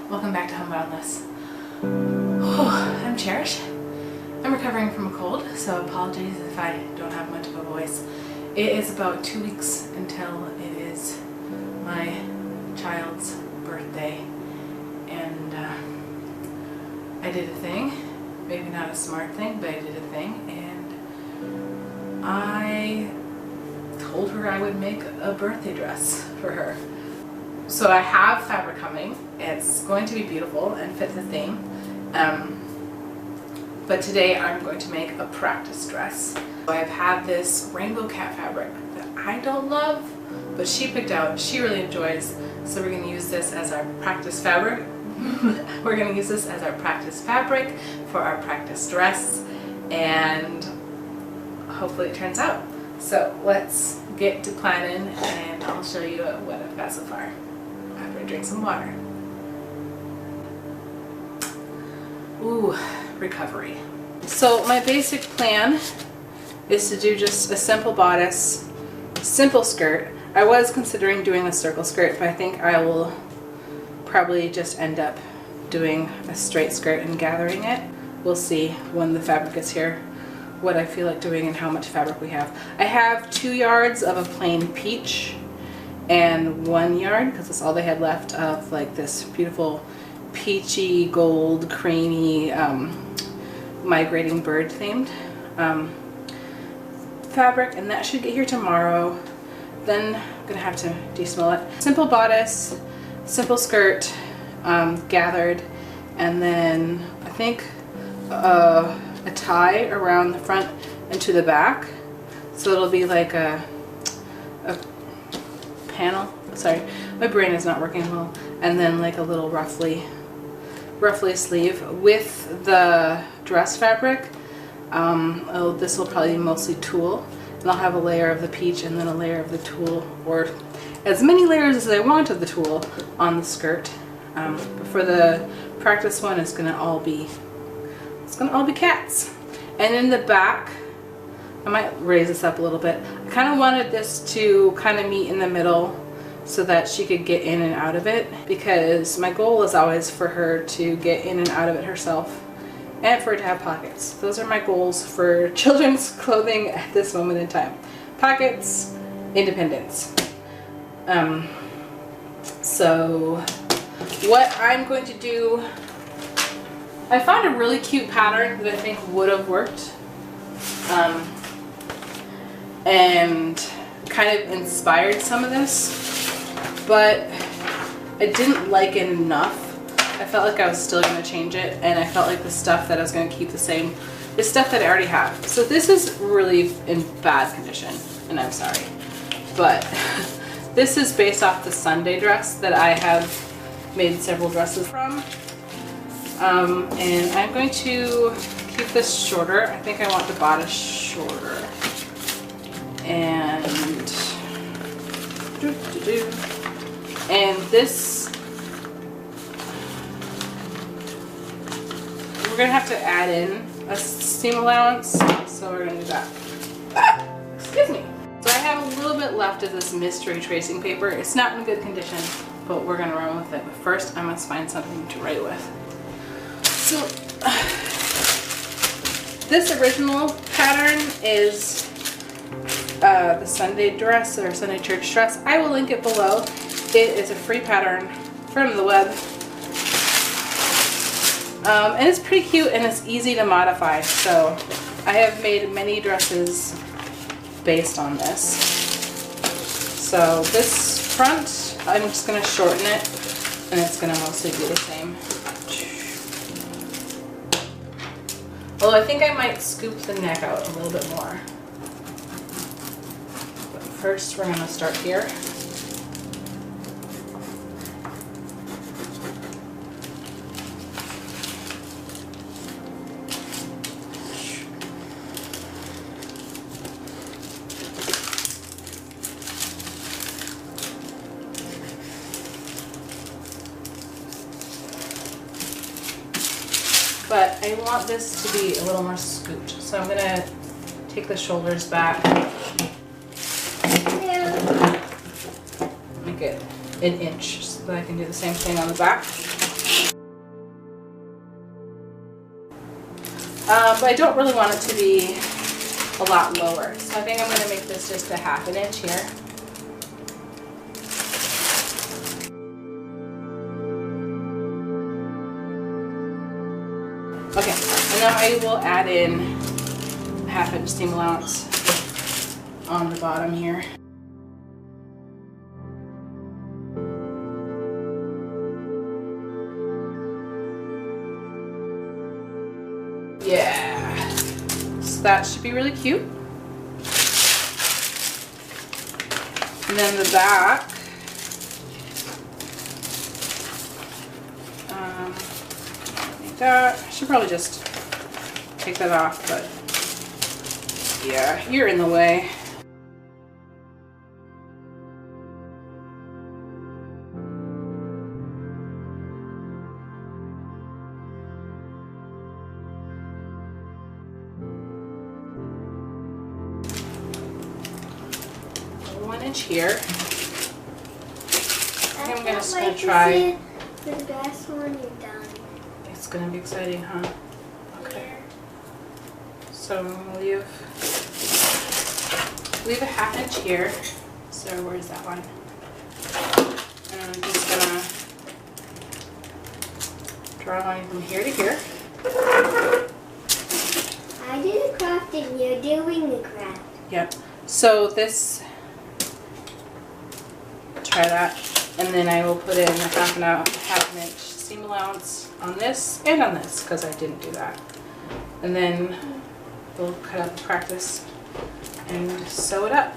Welcome back to Home Boundless. I'm Cherish. I'm recovering from a cold, so apologies if I don't have much of a voice. It is about 2 weeks until it is my child's birthday, and I did a thing, maybe not a smart thing, but I did a thing, and I told her I would make a birthday dress for her. So I have fabric coming. It's going to be beautiful and fit the theme. But today I'm going to make a practice dress. So I've had this rainbow cat fabric that I don't love, but she picked out, she really enjoys. So we're going to use this as our practice fabric. We're going to use this as our practice fabric for our practice dress, and hopefully it turns out. So let's get to planning, and I'll show you what I've got so far after I drink some water. Ooh, recovery. So my basic plan is to do just a simple bodice, simple skirt. I was considering doing a circle skirt, but I think I will probably just end up doing a straight skirt and gathering it. We'll see when the fabric is here what I feel like doing and how much fabric we have. I have 2 yards of a plain peach and 1 yard, because that's all they had left, of like this beautiful peachy gold creamy migrating bird themed fabric, and that should get here tomorrow. Then I'm gonna have to de-smell it. Simple bodice, simple skirt, gathered, and then I think a tie around the front and to the back, so it'll be like a panel. Sorry, my brain is not working well. And then like a little roughly sleeve with the dress fabric. This will probably be mostly tulle, and I'll have a layer of the peach and then a layer of the tulle, or as many layers as I want of the tulle on the skirt. But for the practice one, it's gonna all be cats. And in the back, I might raise this up a little bit. I kind of wanted this to kind of meet in the middle so that she could get in and out of it, because my goal is always for her to get in and out of it herself and for her to have pockets. Those are my goals for children's clothing at this moment in time. Pockets, independence. So what I'm going to do, I found a really cute pattern that I think would have worked, and kind of inspired some of this, but I didn't like it enough. I felt like I was still going to change it, and I felt like the stuff that I was going to keep the same is stuff that I already have. So this is really in bad condition, and I'm sorry, but this is based off the Sunday dress that I have made several dresses from. And I'm going to keep this shorter. I think I want the bodice shorter. And this, we're gonna have to add in a seam allowance, so we're gonna do that. Excuse me. So I have a little bit left of this mystery tracing paper. It's not in good condition, but we're gonna run with it. But first, I must find something to write with. So this original pattern is the Sunday dress, or Sunday church dress. I will link it below. It is a free pattern from the web, and it's pretty cute and it's easy to modify. So I have made many dresses based on this. So this front, I'm just going to shorten it, and it's going to mostly be the same. Although I think I might scoop the neck out a little bit more. But first we're going to start here. But I want this to be a little more scooped, so I'm going to take the shoulders back and make it an inch so that I can do the same thing on the back. But I don't really want it to be a lot lower. So I think I'm going to make this just a 1/2 inch here. Okay, and now I will add in a 1/2 inch seam allowance on the bottom here. Yeah, so that should be really cute. And then the back, like that. I should probably just take that off, but yeah, you're in the way. Here. I'm just gonna try. The best one you've done. It's gonna be exciting, huh? Okay. Yeah. So I'm gonna leave a 1/2 inch here. So where's that one? And I'm just gonna draw a line from here to here. I did the craft and you're doing the craft. Yep. So this. Try that, and then I will put in a 1/2 inch seam allowance on this and on this because I didn't do that, and then we'll cut out the practice and sew it up.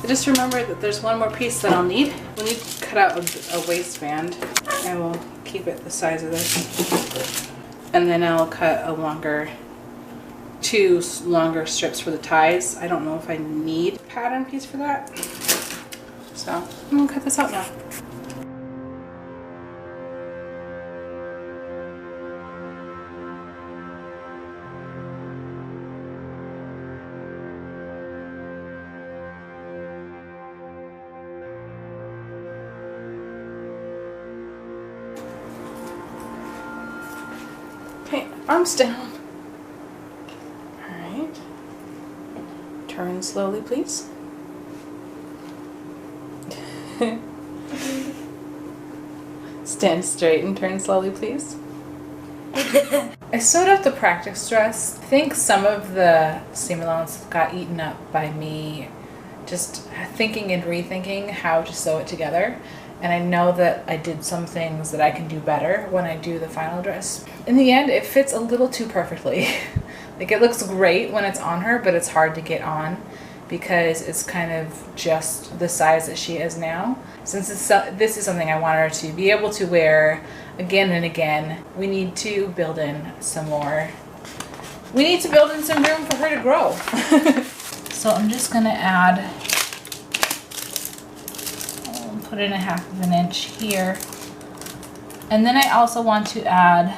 I just remembered that there's one more piece that I'll need. When you cut out a waistband, I will keep it the size of this. And then I'll cut two longer strips for the ties. I don't know if I need a pattern piece for that. So I'm gonna cut this out now. Okay, arms down. Alright. Turn slowly, please. Stand straight and turn slowly, please. I sewed up the practice dress. I think some of the seam allowance got eaten up by me just thinking and rethinking how to sew it together. And I know that I did some things that I can do better when I do the final dress. In the end, it fits a little too perfectly. Like, it looks great when it's on her, but it's hard to get on because it's kind of just the size that she is now. Since this is something I want her to be able to wear again and again, we need to build in some more. We need to build in some room for her to grow. So I'm just gonna add, put in a 1/2 inch here. And then I also want to add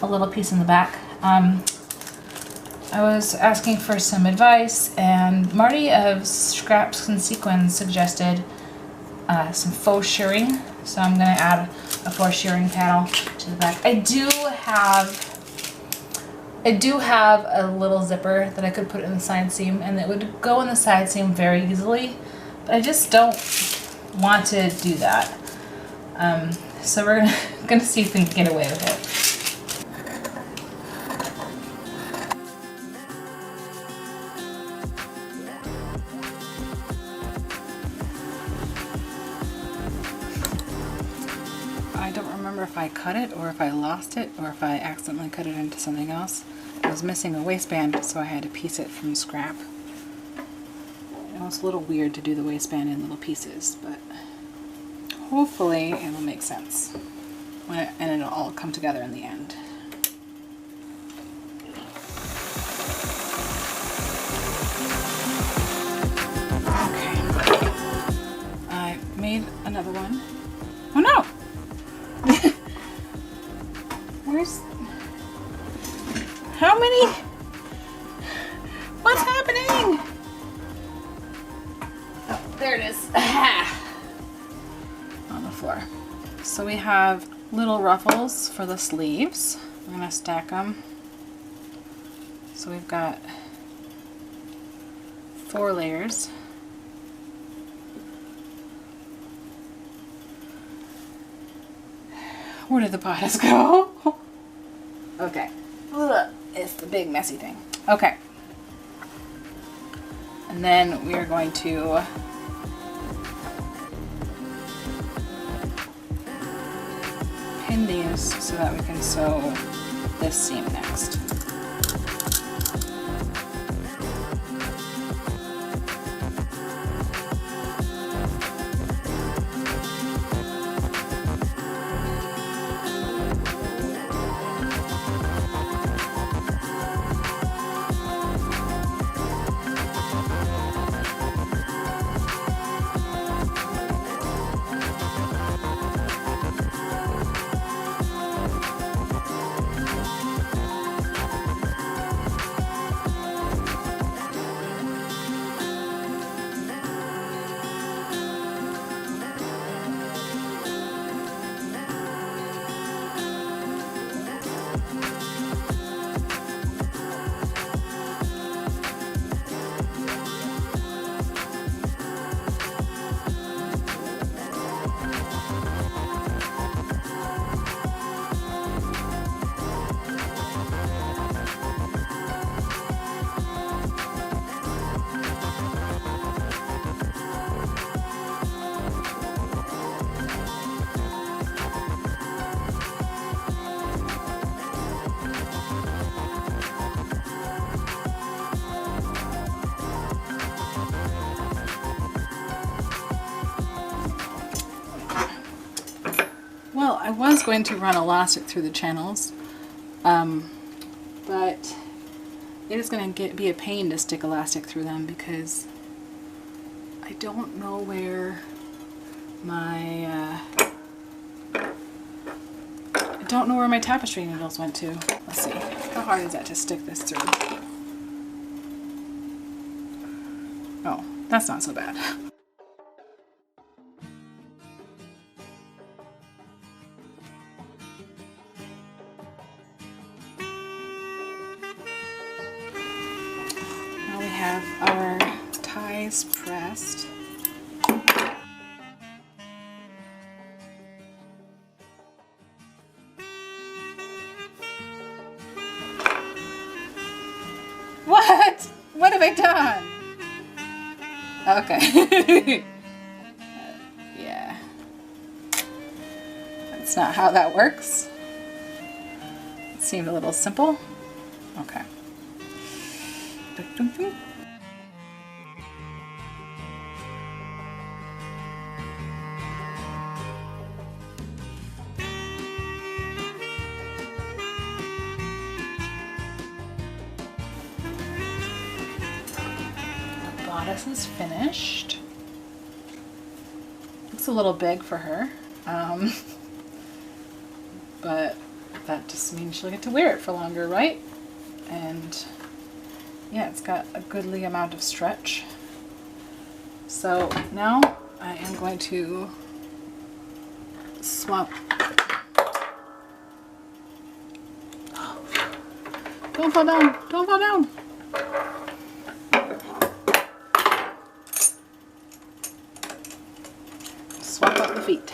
a little piece in the back. I was asking for some advice, and Marty of Scraps and Sequins suggested some faux shirring. So I'm going to add a faux shirring panel to the back. I do have a little zipper that I could put in the side seam, and it would go in the side seam very easily, but I just don't want to do that. So we're gonna see if we can get away with it. I don't remember if I cut it or if I lost it or if I accidentally cut it into something else. I was missing a waistband, so I had to piece it from scrap. It was a little weird to do the waistband in little pieces, but hopefully it will make sense and it'll all come together in the end. Okay, I made another one. Oh no! How What's happening? Oh, there it is. On the floor. So we have little ruffles for the sleeves. I'm gonna stack them. So we've got 4 layers. Where did the bodice go? Okay. Ugh, it's the big messy thing. Okay. And then we are going to pin these so that we can sew this seam next. Well, I was going to run elastic through the channels, but it is going to be a pain to stick elastic through them because I don't know where my tapestry needles went to. Let's see, how hard is that to stick this through? Oh, that's not so bad. Have our ties pressed. What? What have I done? Okay. Yeah. That's not how that works. It seemed a little simple. Okay. Bodice is finished. Looks a little big for her, but that just means she'll get to wear it for longer, right? And yeah, it's got a goodly amount of stretch. So now I am going to swap. Don't fall down, don't fall down. Swap up the feet.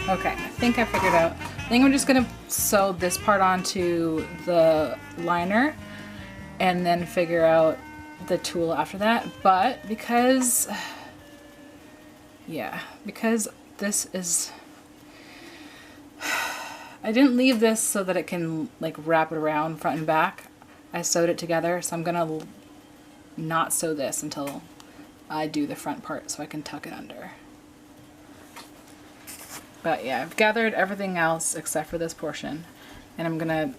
Okay, I think I figured out. I think I'm just gonna sew this part onto the liner and then figure out the tool after that. But because, yeah, because this is, I didn't leave this so that it can like wrap it around front and back. I sewed it together, so I'm gonna not sew this until I do the front part so I can tuck it under. But yeah, I've gathered everything else except for this portion, and I'm gonna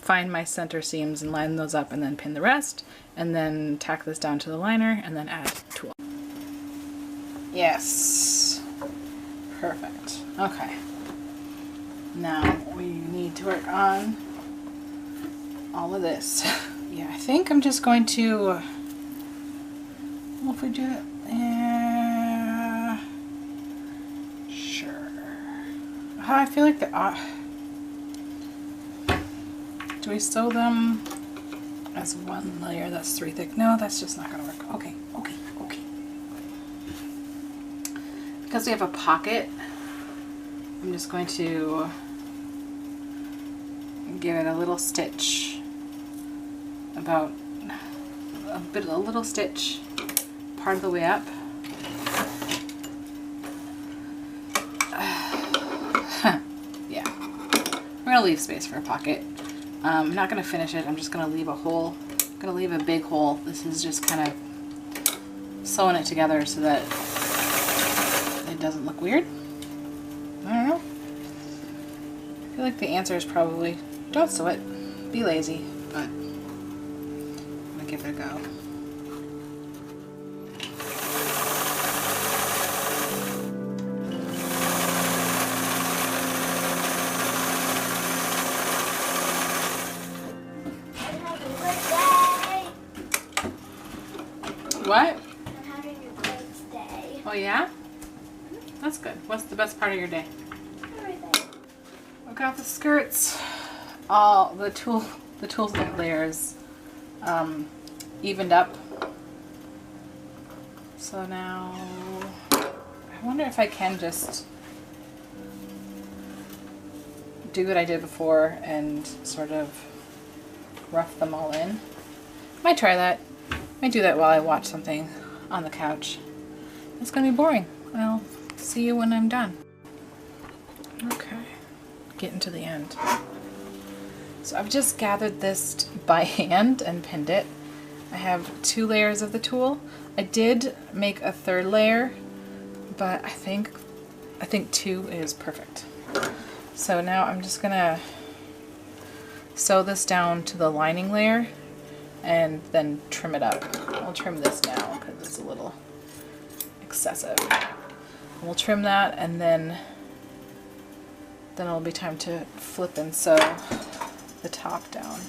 find my center seams and line those up and then pin the rest, and then tack this down to the liner and then add tool. Yes, perfect. Okay, now we need to work on all of this. Yeah, I think I'm just going to, well, if we do it, yeah, sure. I feel like the, do we sew them as one layer that's 3 thick? No, that's just not gonna work. Okay. Because we have a pocket, I'm just going to give it a little stitch, about a little stitch part of the way up. Yeah, we're gonna leave space for a pocket. I'm not gonna finish it. I'm just gonna leave a hole. I'm gonna leave a big hole. This is just kind of sewing it together so that it doesn't look weird. I don't know. I feel like the answer is probably don't sew it. Be lazy, but I'm gonna give it a go. What? I'm having a birthday. Oh yeah? That's good. What's the best part of your day? Everything. I've got the skirts. All the tool layers evened up. So now I wonder if I can just do what I did before and sort of rough them all in. Might try that. Might do that while I watch something on the couch. It's gonna be boring. I'll see you when I'm done. Okay, getting to the end. So I've just gathered this by hand and pinned it. I have 2 layers of the tulle. I did make a 3rd layer, but I think 2 is perfect. So now I'm just gonna sew this down to the lining layer and then trim it up. I'll trim this now because it's a little excessive. We'll trim that, and then it'll be time to flip and sew the top down.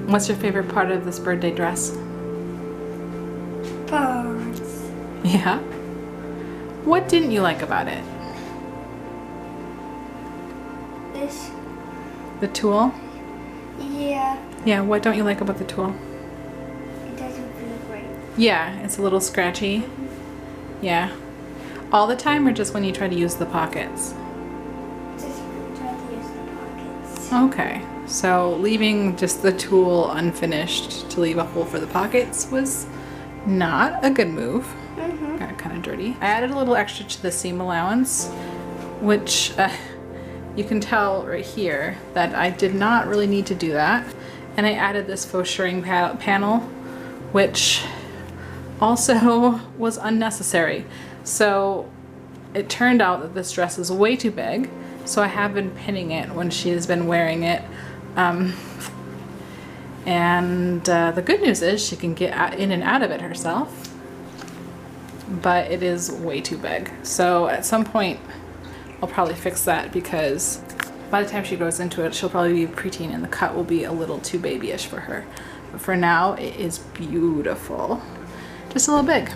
What's your favorite part of this birthday dress? Birds. Yeah? What didn't you like about it? This. The tulle? Yeah. Yeah, what don't you like about the tulle? It doesn't feel great. Yeah, it's a little scratchy. Yeah. All the time or just when you try to use the pockets? Just try to use the pockets. Okay. So leaving just the tulle unfinished to leave a hole for the pockets was not a good move. Mm-hmm. Got kind of dirty. I added a little extra to the seam allowance, which you can tell right here that I did not really need to do that. And I added this faux shirring panel, which also was unnecessary. So it turned out that this dress is way too big, so I have been pinning it when she has been wearing it. The good news is she can get in and out of it herself, but it is way too big. So at some point I'll probably fix that, because by the time she goes into it, she'll probably be preteen and the cut will be a little too babyish for her. But for now, it is beautiful. Just a little big.